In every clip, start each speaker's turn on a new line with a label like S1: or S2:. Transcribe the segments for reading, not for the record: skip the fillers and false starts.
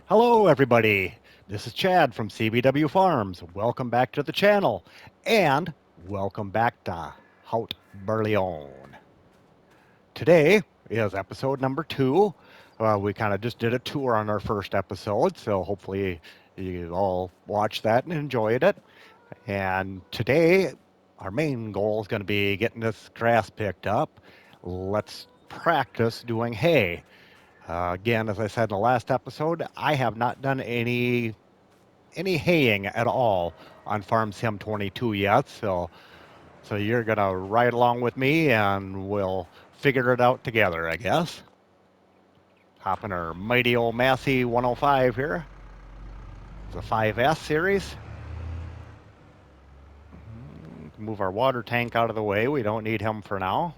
S1: Hello, everybody. This is Chad from CBW Farms. Welcome back to the channel, and welcome back to Haut Beyleron. Today is episode number 2. We kind of just did a tour on our first episode, so hopefully you all watched that and enjoyed it. And today, our main goal is going to be getting this grass picked up. Let's practice doing hay. Again, as I said in the last episode, I have not done any haying at all on Farm Sim 22 yet, so you're gonna ride along with me and we'll figure it out together, I guess. Hop in our mighty old Massey 105 here. It's a 5S series. Move our water tank out of the way. We don't need him for now.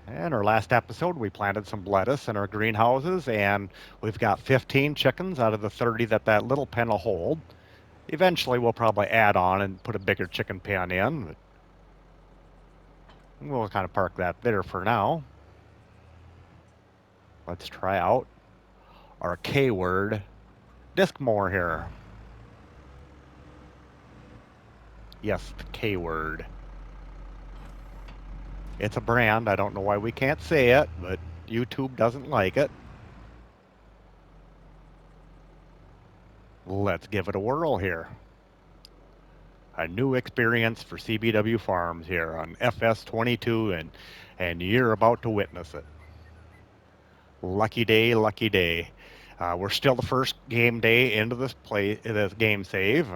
S1: In our last episode, we planted some lettuce in our greenhouses, and we've got 15 chickens out of the 30 that little pen will hold. Eventually, we'll probably add on and put a bigger chicken pen in. But we'll kind of park that there for now. Let's try out our K-word disc mower here. Yes, the K-word. It's a brand. I don't know why we can't say it, but YouTube doesn't like it. Let's give it a whirl here. A new experience for CBW Farms here on FS22, and you're about to witness it. Lucky day, lucky day. We're still the first game day into this game save.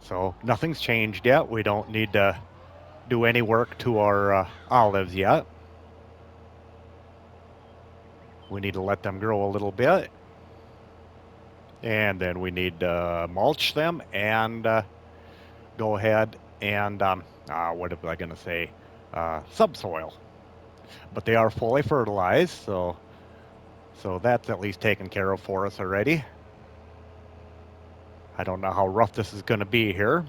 S1: So nothing's changed yet. We don't need to do any work to our olives yet. We need to let them grow a little bit. And then we need to mulch them and go ahead and, what am I going to say, subsoil. But they are fully fertilized, so that's at least taken care of for us already. I don't know how rough this is going to be here.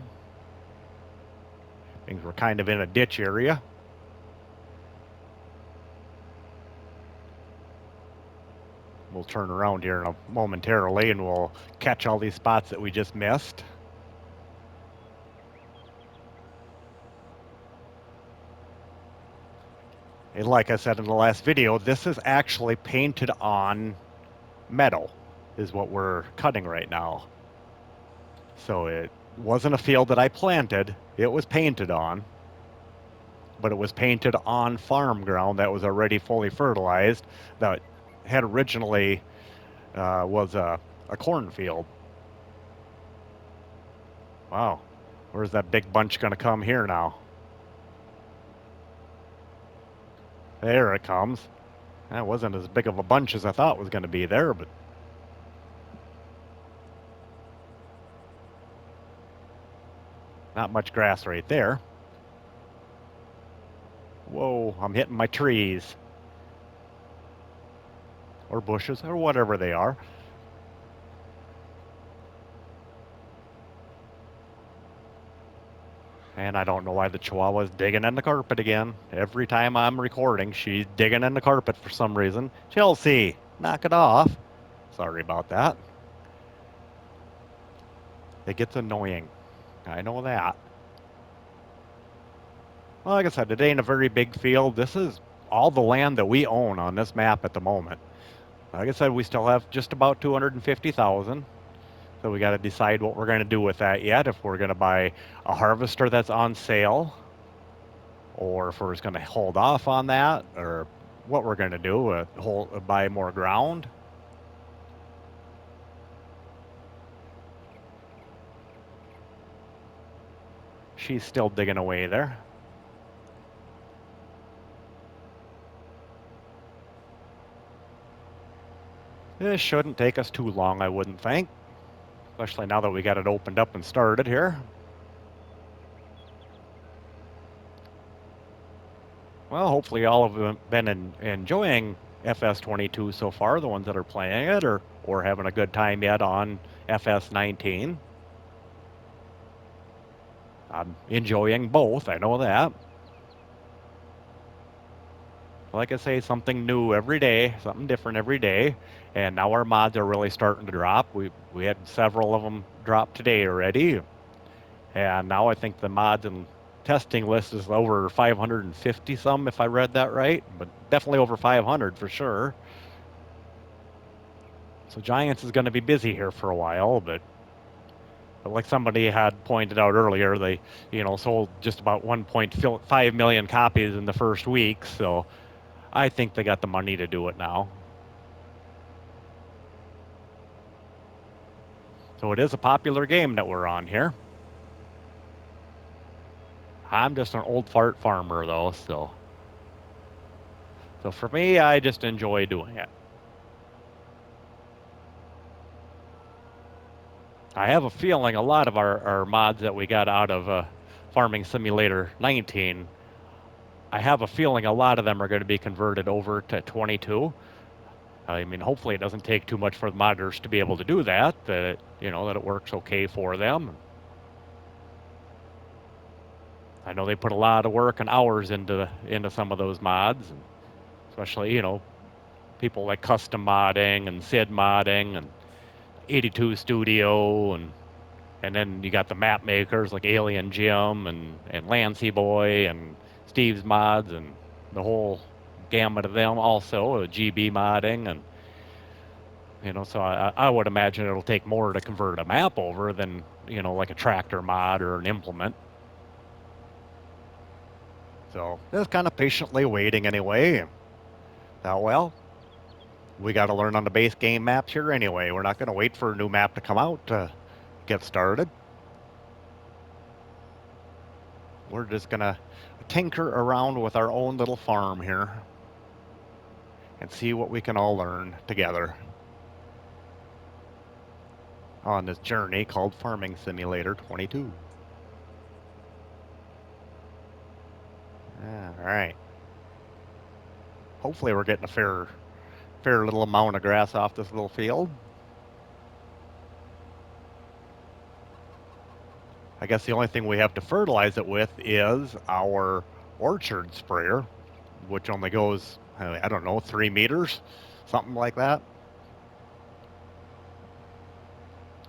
S1: Things we're kind of in a ditch area. We'll turn around here in momentarily and we'll catch all these spots that we just missed. And like I said in the last video, this is actually painted on metal, is what we're cutting right now. So it wasn't a field that I planted, it was painted on. But it was painted on farm ground that was already fully fertilized, that had originally was a cornfield. Wow, where's that big bunch going to come here now? There it comes. That wasn't as big of a bunch as I thought was going to be there, but not much grass right there. Whoa, I'm hitting my trees. Or bushes, or whatever they are. And I don't know why the Chihuahua's digging in the carpet again. Every time I'm recording, she's digging in the carpet for some reason. Chelsea, knock it off. Sorry about that. It gets annoying. I know that. Well, like I said, it ain't a very big field. This is all the land that we own on this map at the moment. Like I said, we still have just about 250,000. So we got to decide what we're going to do with that yet. If we're going to buy a harvester that's on sale, or if we're just going to hold off on that, or what we're going to do, buy more ground. She's still digging away there. This shouldn't take us too long, I wouldn't think. Especially now that we got it opened up and started here. Well, hopefully all of them have been enjoying FS22 so far, the ones that are playing it, or having a good time yet on FS19. I'm enjoying both, I know that. like I say, something new every day, something different every day. And now our mods are really starting to drop. We had several of them drop today already. And now I think the mods and testing list is over 550 some, if I read that right, but definitely over 500 for sure. So Giants is going to be busy here for a while, but like somebody had pointed out earlier, they sold just about 1.5 million copies in the first week. So I think they got the money to do it now. So it is a popular game that we're on here. I'm just an old fart farmer though, so for me, I just enjoy doing it. I have a feeling a lot of our mods that we got out of Farming Simulator 19, I have a feeling a lot of them are going to be converted over to 22. I mean, hopefully it doesn't take too much for the modders to be able to do that, that it works okay for them. I know they put a lot of work and hours into some of those mods, especially, people like custom modding and SID modding and 82 Studio and then you got the map makers like Alien Jim and Lancy Boy and Steve's Mods and the whole gamut of them also, GB modding and so I would imagine it'll take more to convert a map over than, like a tractor mod or an implement. So just kind of patiently waiting anyway. Now, well, we got to learn on the base game maps here anyway. We're not going to wait for a new map to come out to get started. We're just going to tinker around with our own little farm here and see what we can all learn together on this journey called Farming Simulator 22. All right. Hopefully we're getting a fair little amount of grass off this little field. I guess the only thing we have to fertilize it with is our orchard sprayer, which only goes, I don't know, 3 meters, something like that.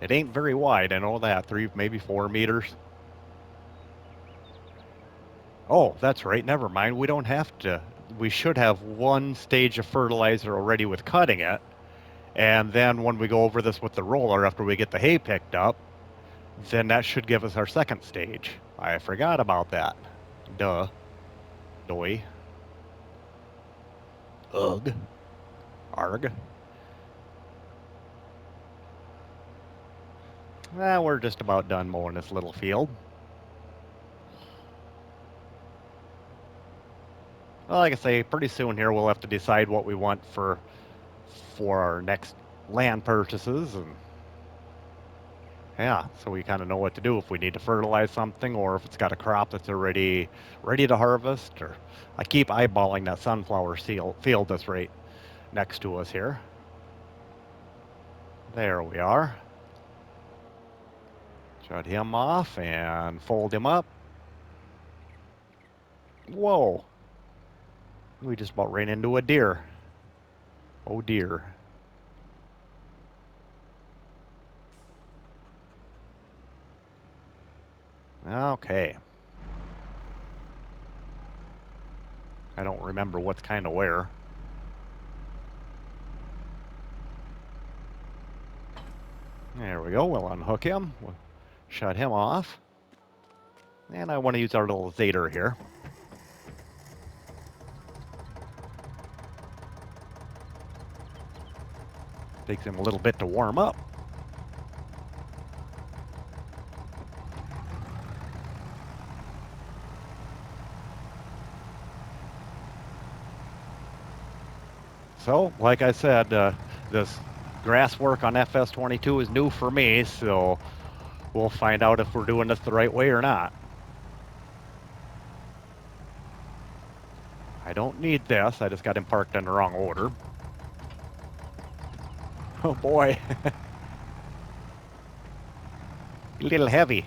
S1: It ain't very wide, I know that, 3, maybe 4 meters. Oh, that's right, never mind, we don't have to. We should have one stage of fertilizer already with cutting it, and then when we go over this with the roller after we get the hay picked up, then that should give us our second stage. I forgot about that. Duh. Doy. Ugh. Arg. Well, we're just about done mowing this little field. Well, like I say, pretty soon here we'll have to decide what we want for our next land purchases, and yeah, so we kind of know what to do if we need to fertilize something or if it's got a crop that's already ready to harvest. Or I keep eyeballing that sunflower field that's right next to us here. There we are. Shut him off and fold him up. Whoa. We just about ran into a deer. Oh dear. Okay. I don't remember what's kind of where. There we go. We'll unhook him. We'll shut him off. And I want to use our little Zader here. Takes him a little bit to warm up. So, like I said, this grass work on FS22 is new for me, so we'll find out if we're doing this the right way or not. I don't need this. I just got him parked in the wrong order. Oh boy. A little heavy.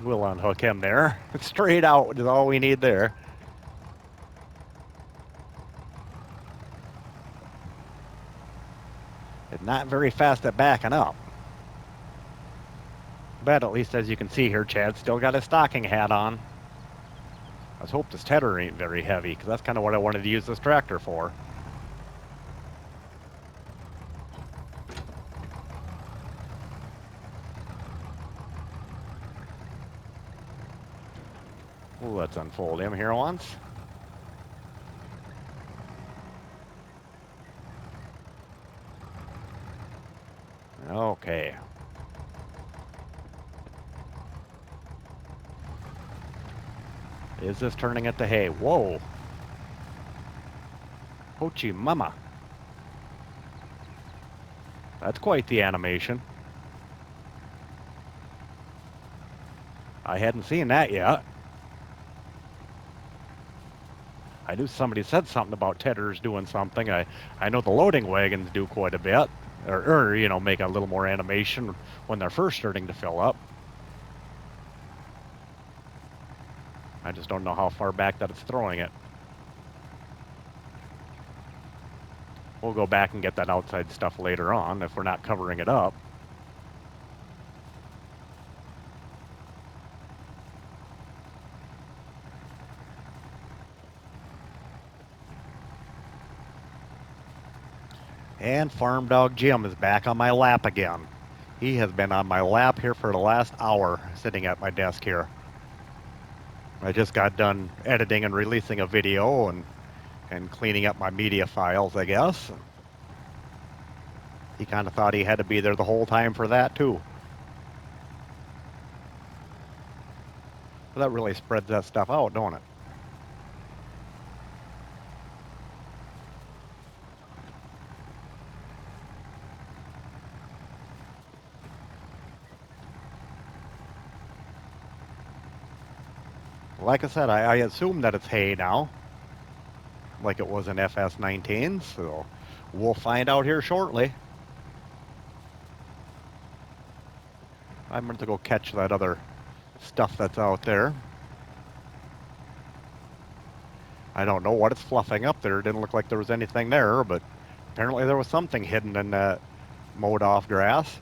S1: We'll unhook him there. Straight out is all we need there. It's not very fast at backing up. But at least as you can see here, Chad's still got his stocking hat on. Let's hope this tedder ain't very heavy, because that's kind of what I wanted to use this tractor for. Well, let's unfold him here once. Okay. Is this turning into hay? Whoa. Hoochie mama. That's quite the animation. I hadn't seen that yet. I knew somebody said something about tedders doing something. I know the loading wagons do quite a bit. Or you know, make a little more animation when they're first starting to fill up. I just don't know how far back that it's throwing it. We'll go back and get that outside stuff later on if we're not covering it up. And Farm Dog Jim is back on my lap again. He has been on my lap here for the last hour, sitting at my desk here. I just got done editing and releasing a video and cleaning up my media files, I guess. He kind of thought he had to be there the whole time for that, too. But that really spreads that stuff out, don't it? Like I said, I assume that it's hay now, like it was in FS19, so we'll find out here shortly. I'm going to go catch that other stuff that's out there. I don't know what it's fluffing up there. It didn't look like there was anything there, but apparently there was something hidden in that mowed off grass.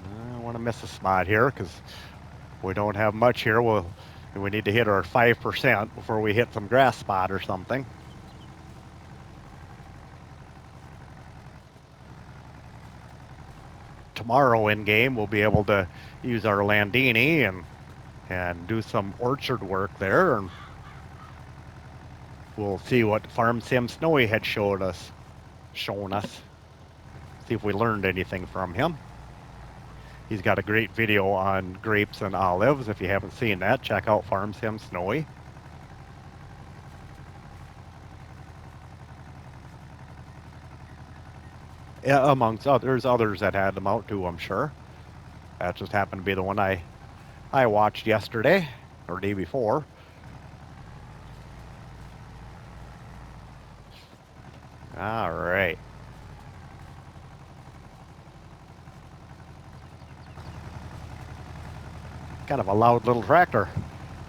S1: I don't want to miss a spot here because we don't have much here. We need to hit our 5% before we hit some grass spot or something. Tomorrow in game, we'll be able to use our Landini and do some orchard work there. And we'll see what Farm Sim Snowy had shown us. See if we learned anything from him. He's got a great video on grapes and olives. If you haven't seen that, check out Farm Sim Snowy. Yeah, amongst others that had them out too, I'm sure. That just happened to be the one I watched yesterday or day before. All right. Kind of a loud little tractor.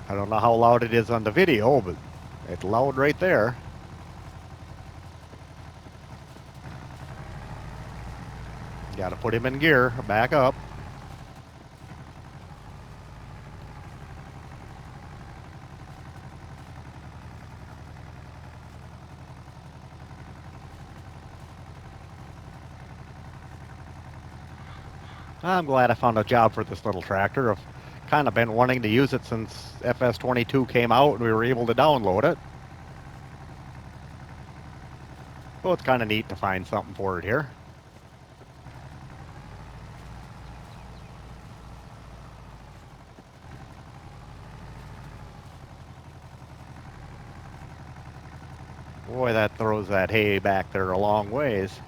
S1: I don't know how loud it is on the video, but it's loud right there. Got to put him in gear, back up. I'm glad I found a job for this little tractor. I've kind of been wanting to use it since FS22 came out and we were able to download it. So it's kind of neat to find something for it here. Boy, that throws that hay back there a long ways.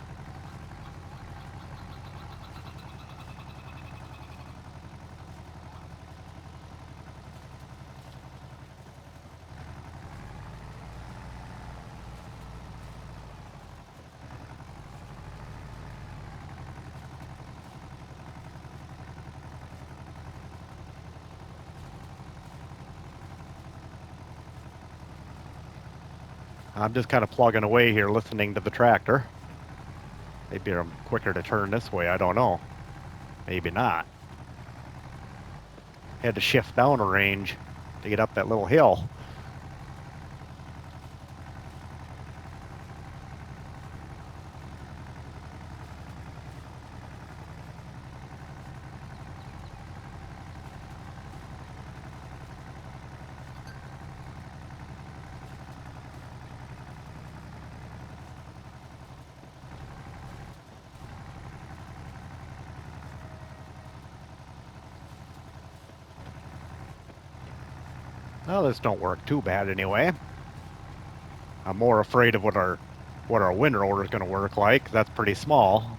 S1: I'm just kind of plugging away here listening to the tractor. Maybe I'm quicker to turn this way, I don't know. Maybe not. Had to shift down a range to get up that little hill. Well, this don't work too bad anyway. I'm more afraid of what our windrower is going to work like. That's pretty small.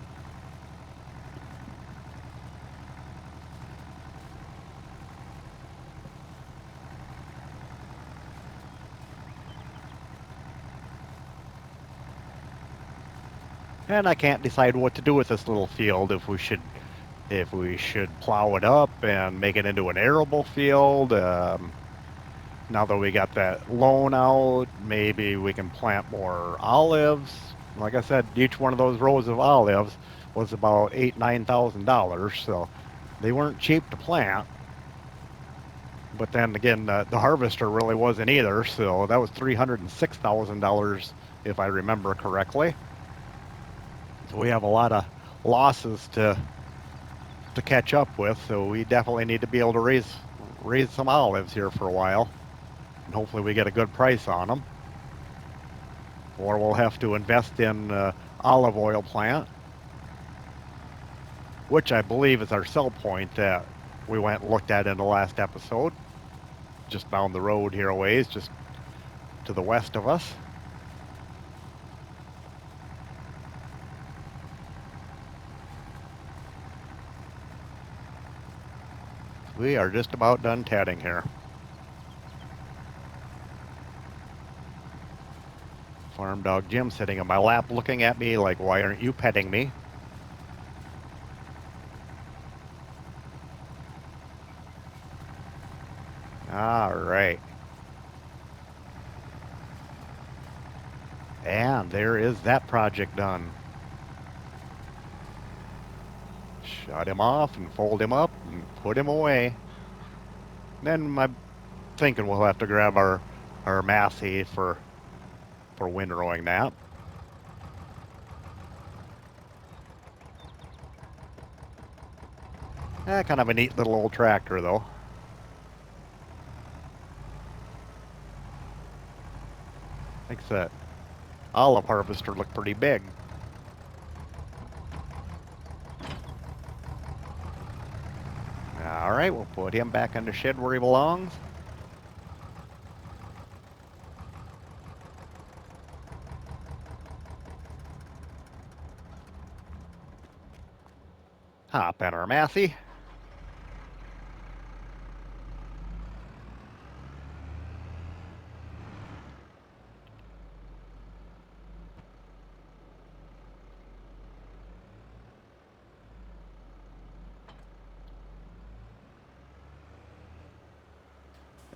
S1: And I can't decide what to do with this little field. If we should plow it up and make it into an arable field. Now that we got that loan out, maybe we can plant more olives. Like I said, each one of those rows of olives was about $9,000, so they weren't cheap to plant. But then again, the harvester really wasn't either, so that was $306,000 if I remember correctly. So we have a lot of losses to catch up with, so we definitely need to be able to raise some olives here for a while. And hopefully we get a good price on them. Or we'll have to invest in olive oil plant, which I believe is our sell point that we went and looked at in the last episode. Just down the road here a ways, just to the west of us. We are just about done tatting here. Farm dog Jim sitting in my lap looking at me like, why aren't you petting me? All right. And there is that project done. Shut him off and fold him up and put him away. Then I'm thinking we'll have to grab our Massey for windrowing that. Kind of a neat little old tractor though. Makes that olive harvester look pretty big. All right, we'll put him back in the shed where he belongs. Hop in our Massey.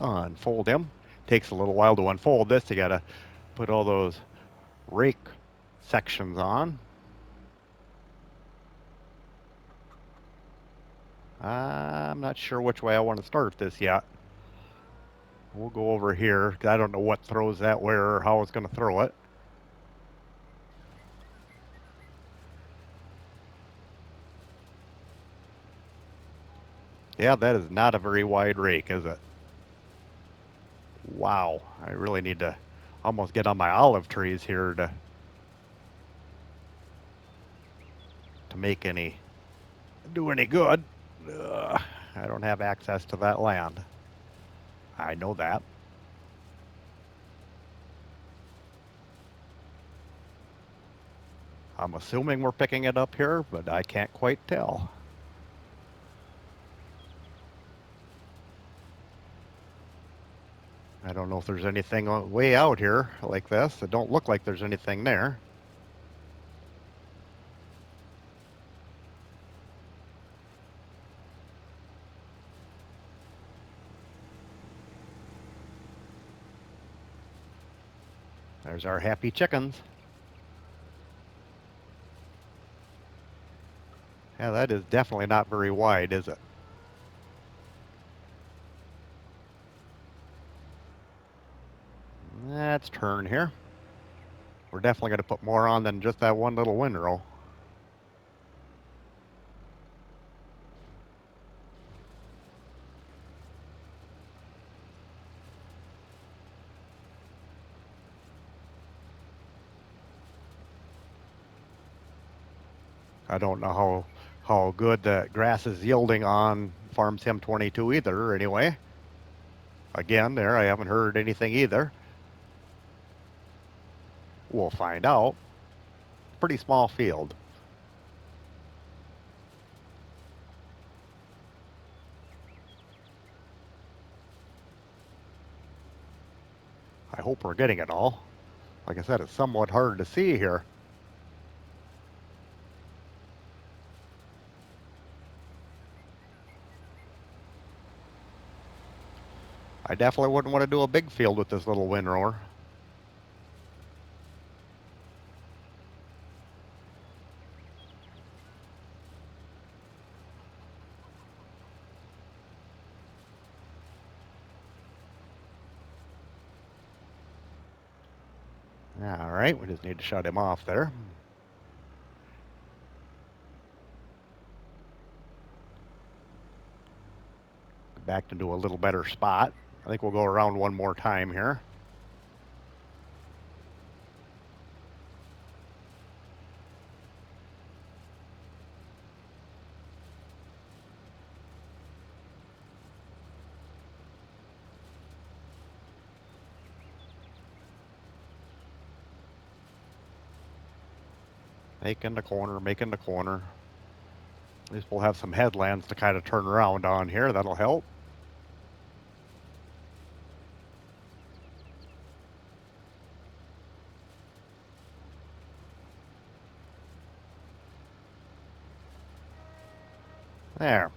S1: Unfold him. Takes a little while to unfold this. You gotta put all those rake sections on. I'm not sure which way I want to start this yet. We'll go over here. I don't know what throws that where or how it's going to throw it. Yeah, that is not a very wide rake, is it? Wow, I really need to almost get on my olive trees here to do any good. I don't have access to that land. I know that. I'm assuming we're picking it up here, but I can't quite tell. I don't know if there's anything way out here like this. It don't look like there's anything there. There's our happy chickens. Yeah, that is definitely not very wide, is it? Let's turn here. We're definitely going to put more on than just that one little windrow. I don't know how good the grass is yielding on Farm Sim 22 either, anyway. Again, there, I haven't heard anything either. We'll find out. Pretty small field. I hope we're getting it all. Like I said, it's somewhat hard to see here. I definitely wouldn't want to do a big field with this little windrower. All right, we just need to shut him off there. Back into a little better spot. I think we'll go around one more time here. Making the corner, making the corner. At least we'll have some headlands to kind of turn around on here. That'll help. There.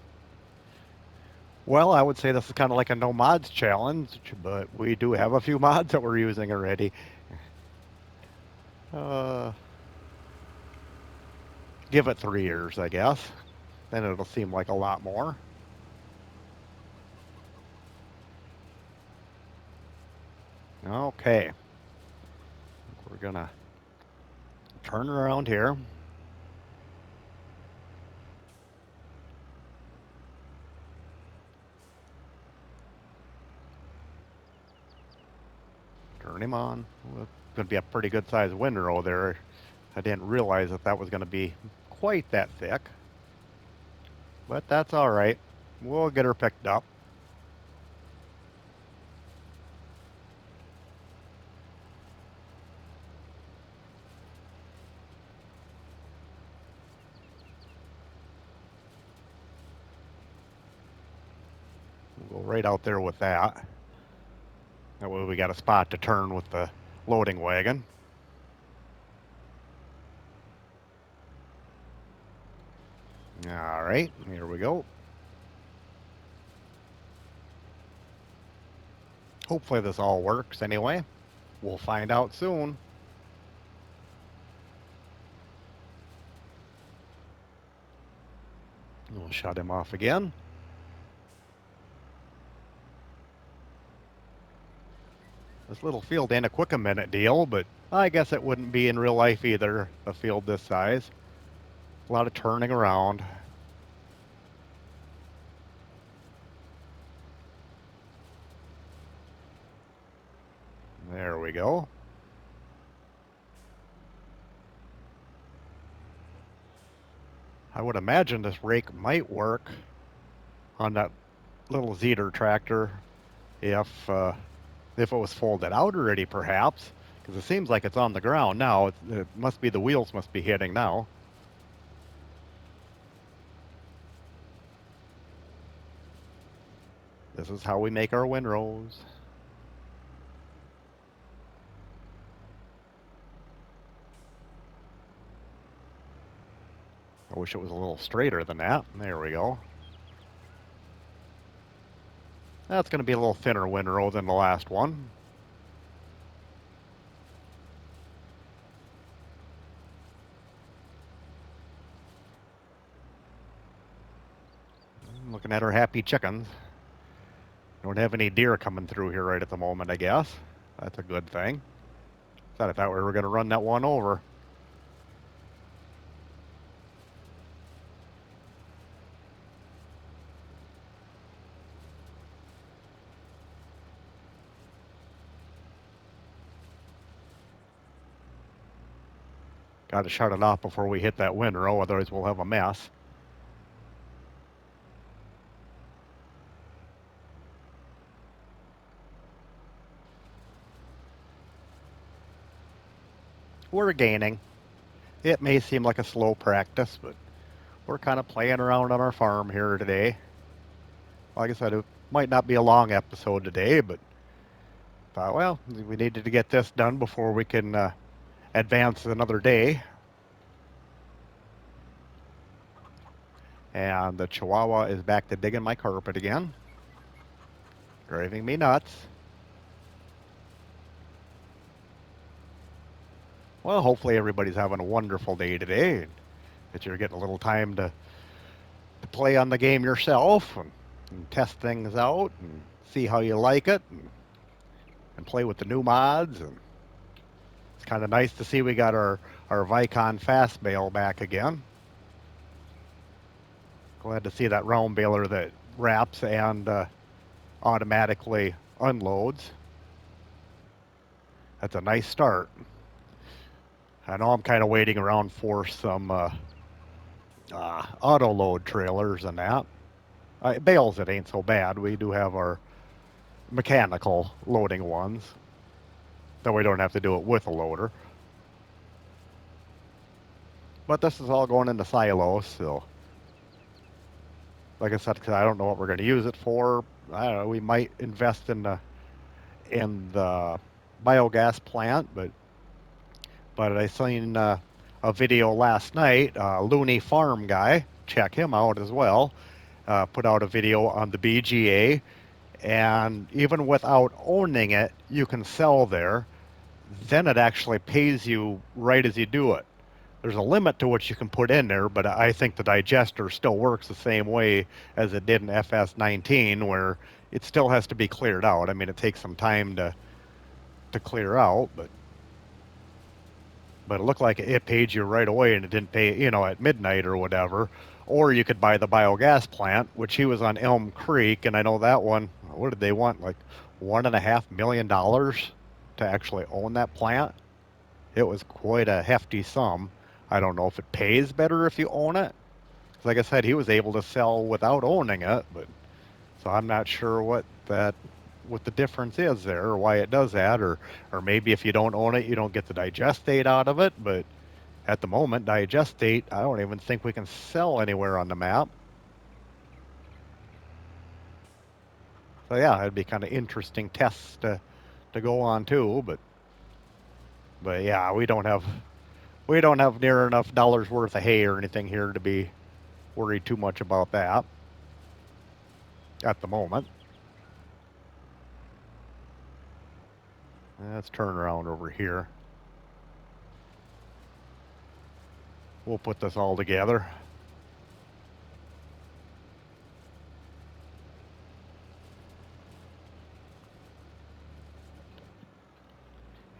S1: Well, I would say this is kind of like a no mods challenge, but we do have a few mods that we're using already. Give it 3 years, I guess. Then it'll seem like a lot more. Okay. We're gonna turn around here. Turn him on. Well, it's going to be a pretty good sized windrow there. I didn't realize that that was going to be quite that thick. But that's all right. We'll get her picked up. We'll go right out there with that. That way we got a spot to turn with the loading wagon. All right, here we go. Hopefully this all works anyway. We'll find out soon. We'll shut him off again. This little field ain't a quick a minute deal, but I guess it wouldn't be in real life either, a field this size. A lot of turning around. There we go. I would imagine this rake might work on that little Zeter tractor if it was folded out already, perhaps, because it seems like it's on the ground now. It must be the wheels must be hitting now. This is how we make our windrows. I wish it was a little straighter than that. There we go. That's going to be a little thinner windrow than the last one. Looking at our happy chickens. Don't have any deer coming through here right at the moment, I guess. That's a good thing. I thought we were going to run that one over. Got to shut it off before we hit that windrow, otherwise we'll have a mess. We're gaining. It may seem like a slow practice, but we're kind of playing around on our farm here today. Like I said, it might not be a long episode today, but thought, well, we needed to get this done before we can advance another day. And the Chihuahua is back to digging my carpet again, driving me nuts. Well, hopefully everybody's having a wonderful day today, that you're getting a little time to play on the game yourself and test things out and see how you like it and play with the new mods. And it's kind of nice to see we got our Vicon fast bale back again. Glad to see that round baler that wraps and automatically unloads. That's a nice start. I know I'm kind of waiting around for some auto load trailers and that. Bales, it ain't so bad. We do have our mechanical loading ones, that we don't have to do it with a loader. But this is all going into silos, so like I said, because I don't know what we're going to use it for. I don't know. We might invest in the biogas plant, but I seen a video last night. Looney Farm guy, check him out as well. Put out a video on the BGA, and even without owning it, you can sell there. Then it actually pays you right as you do it. There's a limit to what you can put in there, but I think the digester still works the same way as it did in FS19, where it still has to be cleared out. I mean, it takes some time to clear out, but it looked like it paid you right away, and it didn't pay, at midnight or whatever. Or you could buy the biogas plant, which he was on Elm Creek, and I know that one, what did they want, like $1.5 million to actually own that plant? It was quite a hefty sum. I don't know if it pays better if you own it. Like I said, he was able to sell without owning it, but so I'm not sure what the difference is there, or why it does that, or maybe if you don't own it, you don't get the digestate out of it. But at the moment, digestate, I don't even think we can sell anywhere on the map. So yeah, it'd be kind of interesting tests to go on too, but yeah, we don't have near enough dollars worth of hay or anything here to be worried too much about that at the moment. Let's turn around over here. We'll put this all together.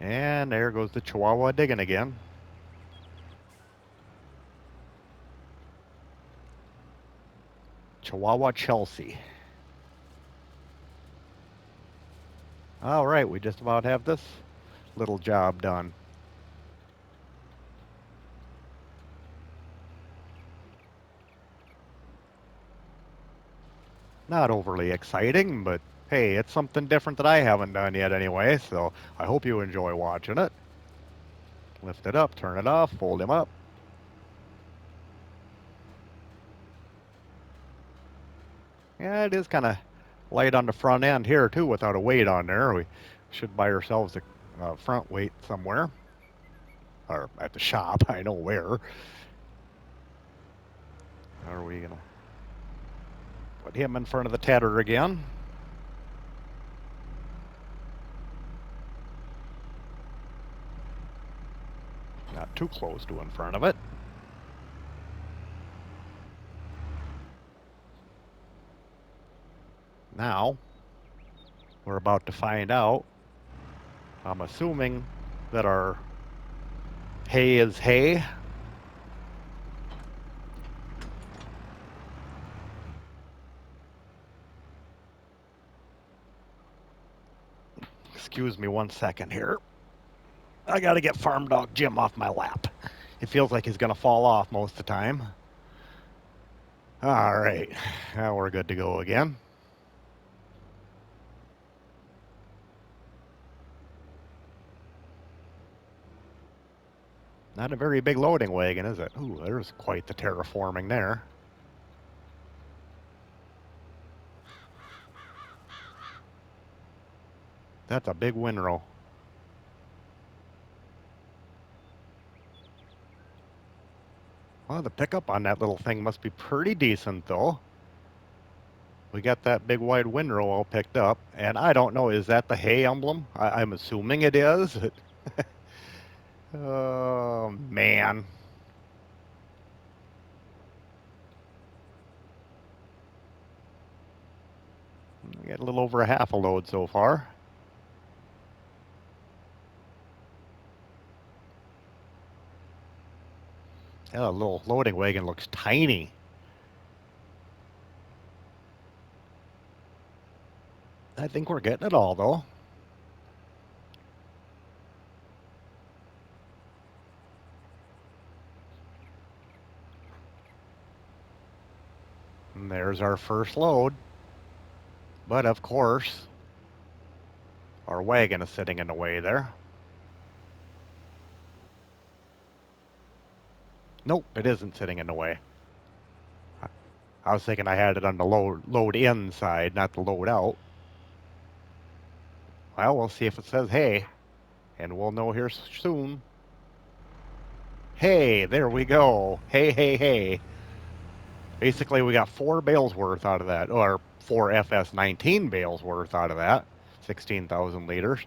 S1: And there goes the Chihuahua digging again. Chihuahua Chelsea. All right, we just about have this little job done. Not overly exciting, but hey, it's something different that I haven't done yet anyway, so I hope you enjoy watching it. Lift it up, turn it off, fold him up. Yeah, it is kind of light on the front end here too without a weight on there. We should buy ourselves a front weight somewhere, or at the shop. I know where. Are we gonna put him in front of the tedder again? Not too close to in front of it. Now, we're about to find out. I'm assuming that our hay is hay. Excuse me 1 second here. I gotta get Farm Dog Jim off my lap. It feels like he's gonna fall off most of the time. All right, now we're good to go again. Not a very big loading wagon, is it? Ooh, there's quite the terraforming there. That's a big windrow. Well, the pickup on that little thing must be pretty decent, though. We got that big wide windrow all picked up, and I don't know, is that the hay emblem? I'm assuming it is. Oh, man. We got a little over a half a load so far. Yeah, the little loading wagon looks tiny. I think we're getting it all, though. And there's our first load. But of course, our wagon is sitting in the way there. Nope, it isn't sitting in the way. I was thinking I had it on the load in side, not the load out. Well, we'll see if it says hey, and we'll know here soon. Hey, there we go. Hey, hey, hey. Basically, we got 4 bales worth out of that, or 4 FS19 bales worth out of that. 16,000 liters.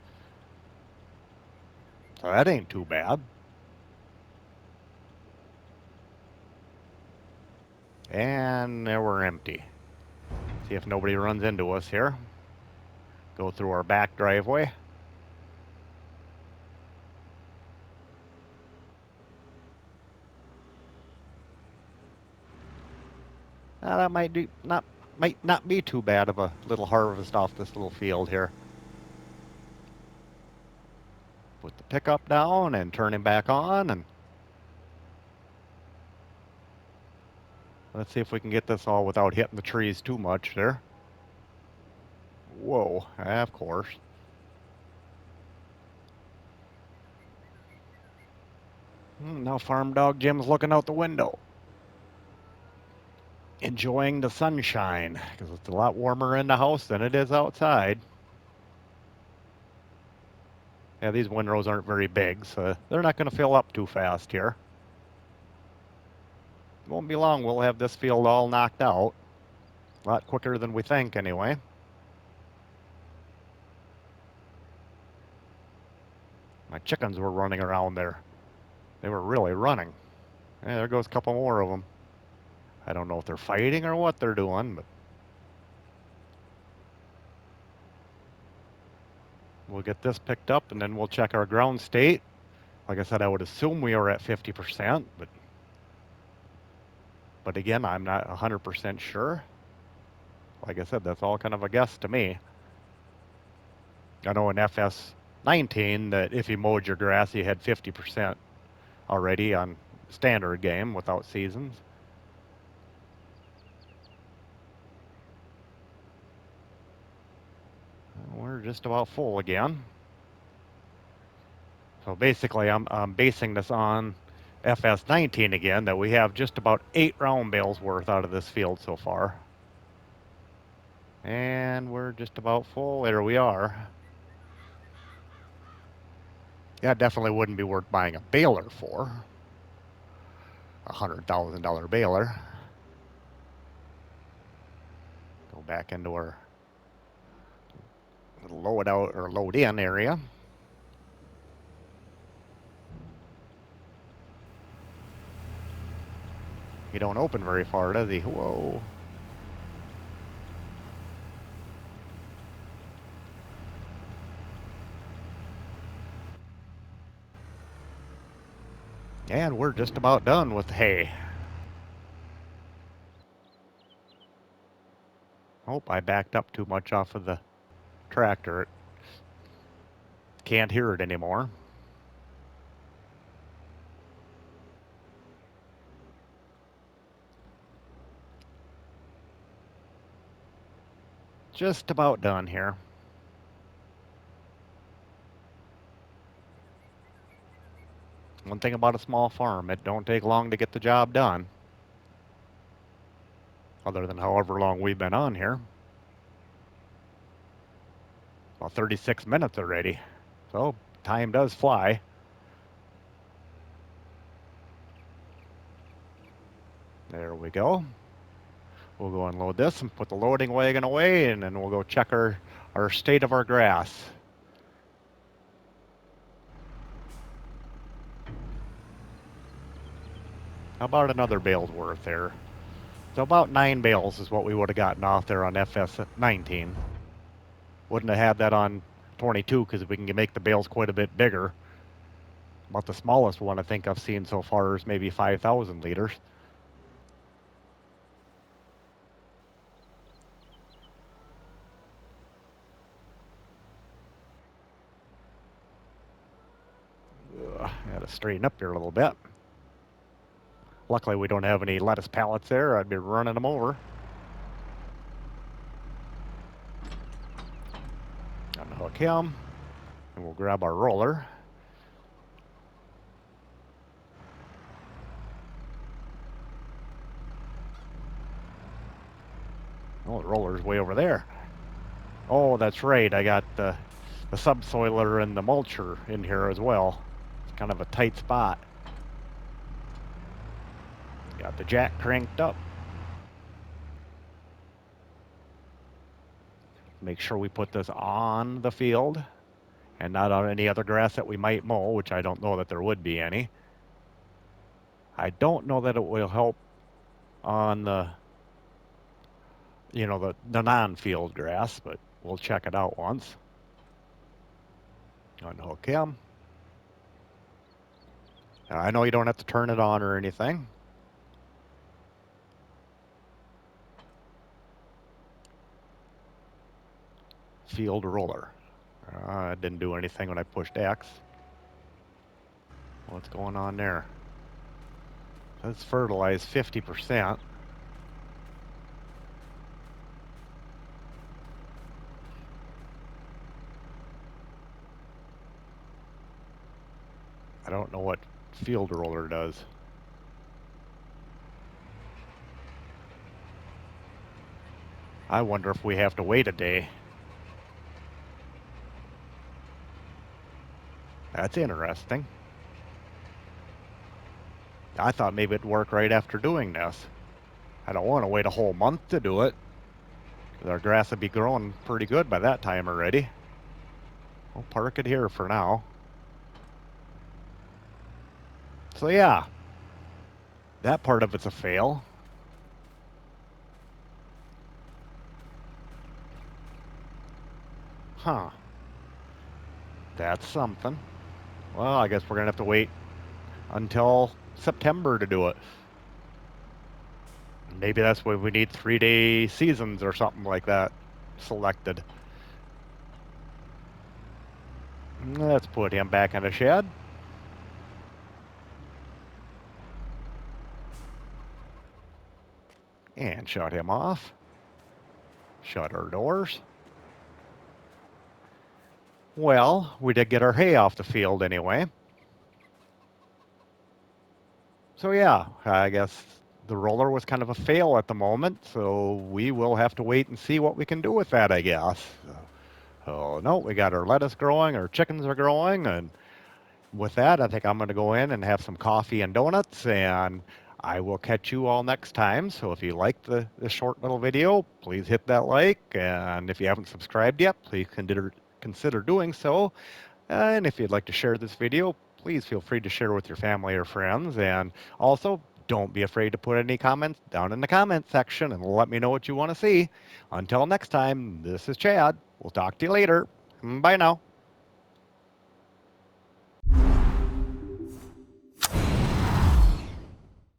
S1: So that ain't too bad. And there we're empty. See if nobody runs into us here. Go through our back driveway. That might not be too bad of a little harvest off this little field here. Put the pickup down and turn him back on, and let's see if we can get this all without hitting the trees too much there. Whoa, of course. Now Farm Dog Jim's looking out the window, enjoying the sunshine, because it's a lot warmer in the house than it is outside. Yeah, these windrows aren't very big, so they're not going to fill up too fast here. It won't be long, we'll have this field all knocked out. A lot quicker than we think, anyway. My chickens were running around there. They were really running. Yeah, there goes a couple more of them. I don't know if they're fighting or what they're doing, but we'll get this picked up and then we'll check our ground state. Like I said, I would assume we are at 50%, but again, I'm not 100% sure. Like I said, that's all kind of a guess to me. I know in FS19 that if you mowed your grass, you had 50% already on standard game without seasons. We're just about full again. So basically, I'm basing this on FS19 again, that we have just about 8 round bales worth out of this field so far. And we're just about full. There we are. Yeah, definitely wouldn't be worth buying a baler for. A $100,000 baler. Go back into our little load out or load in area. He don't open very far, does he? Whoa. And we're just about done with the hay. Oh, I backed up too much off of the tractor. It can't hear it anymore. Just about done here. One thing about a small farm, it don't take long to get the job done. Other than however long we've been on here. Well, 36 minutes already. So time does fly. There we go. We'll go unload this and put the loading wagon away, and then we'll go check our state of our grass. How about another bale's worth there? So about 9 bales is what we would have gotten off there on FS19. Wouldn't have had that on 22 because we can make the bales quite a bit bigger. About the smallest one I think I've seen so far is maybe 5,000 liters. I had to straighten up here a little bit. Luckily we don't have any lettuce pallets there. I'd be running them over. Unhook him, and we'll grab our roller. Oh, the roller's way over there. Oh, that's right. I got the subsoiler and the mulcher in here as well. It's kind of a tight spot. Got the jack cranked up. Make sure we put this on the field and not on any other grass that we might mow, which I don't know that there would be any. I don't know that it will help on the, the non-field grass, but we'll check it out once. Unhook him. Now, I know you don't have to turn it on or anything. Field roller. It didn't do anything when I pushed X. What's going on there? Let's fertilize 50%. I don't know what field roller does. I wonder if we have to wait a day. That's interesting. I thought maybe it'd work right after doing this. I don't want to wait a whole month to do it. Our grass would be growing pretty good by that time already. We'll park it here for now. So yeah, that part of it's a fail. Huh. That's something. Well, I guess we're going to have to wait until September to do it. Maybe that's why we need 3-day seasons or something like that selected. Let's put him back in the shed. And shut him off. Shut our doors. Well, we did get our hay off the field anyway. So yeah, I guess the roller was kind of a fail at the moment, so we will have to wait and see what we can do with that, I guess. Oh no, we got our lettuce growing, our chickens are growing, and with that, I think I'm going to go in and have some coffee and donuts, and I will catch you all next time. So if you liked the short little video, please hit that like, and if you haven't subscribed yet, please consider doing so. And if you'd like to share this video, please feel free to share with your family or friends. And also, don't be afraid to put any comments down in the comment section and let me know what you want to see. Until next time, this is Chad. We'll talk to you later. Bye now.